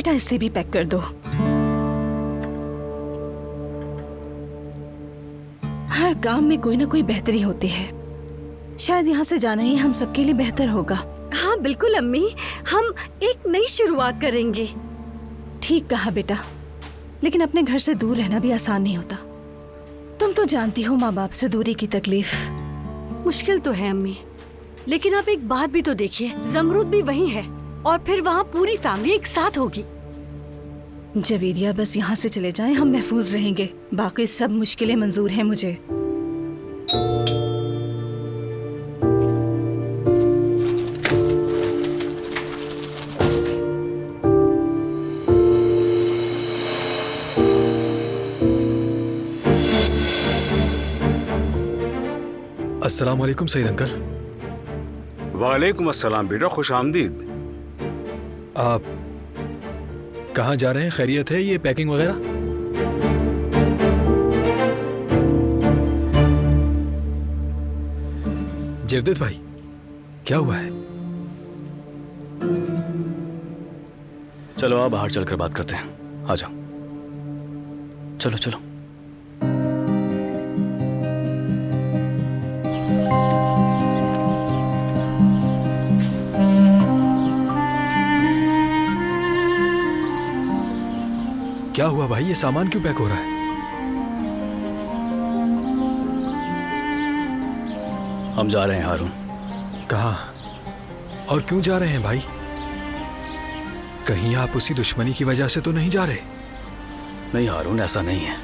बेटा इससे भी पैक कर दो। हर काम में कोई ना कोई बेहतरी होती है, शायद यहाँ से जाना ही हम सबके लिए बेहतर होगा। हाँ बिल्कुल अम्मी, हम एक नई शुरुआत करेंगे। ठीक कहा बेटा, लेकिन अपने घर से दूर रहना भी आसान नहीं होता। तुम तो जानती हो माँ बाप से दूरी की तकलीफ। मुश्किल तो है अम्मी, लेकिन आप एक बात भी तो देखिए, जमरूद भी वहीं है और फिर वहाँ पूरी फैमिली एक साथ होगी। जवेरिया बस यहाँ से चले जाएं, हम महफूज रहेंगे। बाकी सब मुश्किलें मंजूर हैं मुझे। अस्सलाम वालेकुम सईद अंकल। वालेकुम अस्सलाम बेटा, खुश आमदीद। आप कहाँ जा रहे हैं? खैरियत है? ये पैकिंग वगैरह? जवदेत भाई, क्या हुआ है? चलो आप बाहर चलकर बात करते हैं, आ जाओ। चलो चलो। क्या हुआ भाई, ये सामान क्यों पैक हो रहा है? हम जा रहे हैं हारून। कहाँ और क्यों जा रहे हैं भाई? कहीं आप उसी दुश्मनी की वजह से तो नहीं जा रहे? नहीं हारून, ऐसा नहीं है।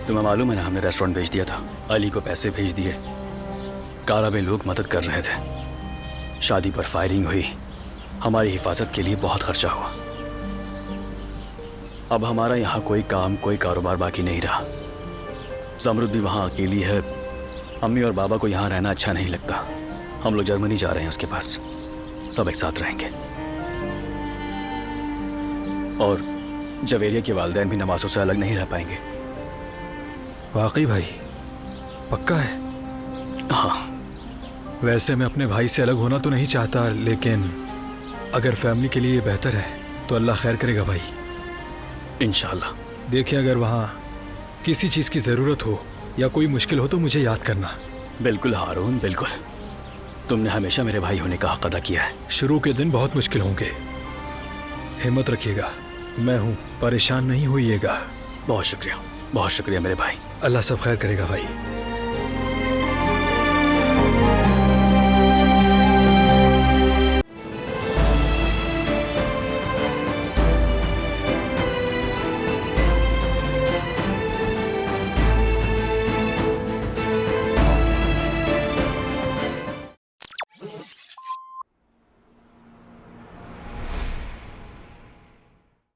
तुम्हें मालूम है ना, हमने रेस्टोरेंट भेज दिया था, अली को पैसे भेज दिए, कारा में लोग मदद कर रहे थे, शादी पर फायरिंग हुई, हमारी हिफाजत के लिए बहुत खर्चा हुआ। अब हमारा यहाँ कोई काम कोई कारोबार बाकी नहीं रहा। जमरुद भी वहाँ अकेली है, अम्मी और बाबा को यहाँ रहना अच्छा नहीं लगता। हम लोग जर्मनी जा रहे हैं उसके पास, सब एक साथ रहेंगे। और जवेरिया के वालिदैन भी नमाज़ों से अलग नहीं रह पाएंगे। वाकई भाई, पक्का है? हाँ। वैसे मैं अपने भाई से अलग होना तो नहीं चाहता, लेकिन अगर फैमिली के लिए ये बेहतर है तो अल्लाह खैर करेगा भाई। इंशाल्लाह। देखिए, अगर वहाँ किसी चीज़ की ज़रूरत हो या कोई मुश्किल हो तो मुझे याद करना। बिल्कुल हारून, बिल्कुल। तुमने हमेशा मेरे भाई होने का हक अदा किया है। शुरू के दिन बहुत मुश्किल होंगे, हिम्मत रखिएगा, मैं हूँ, परेशान नहीं होइएगा। बहुत शुक्रिया मेरे भाई। अल्लाह सब खैर करेगा भाई।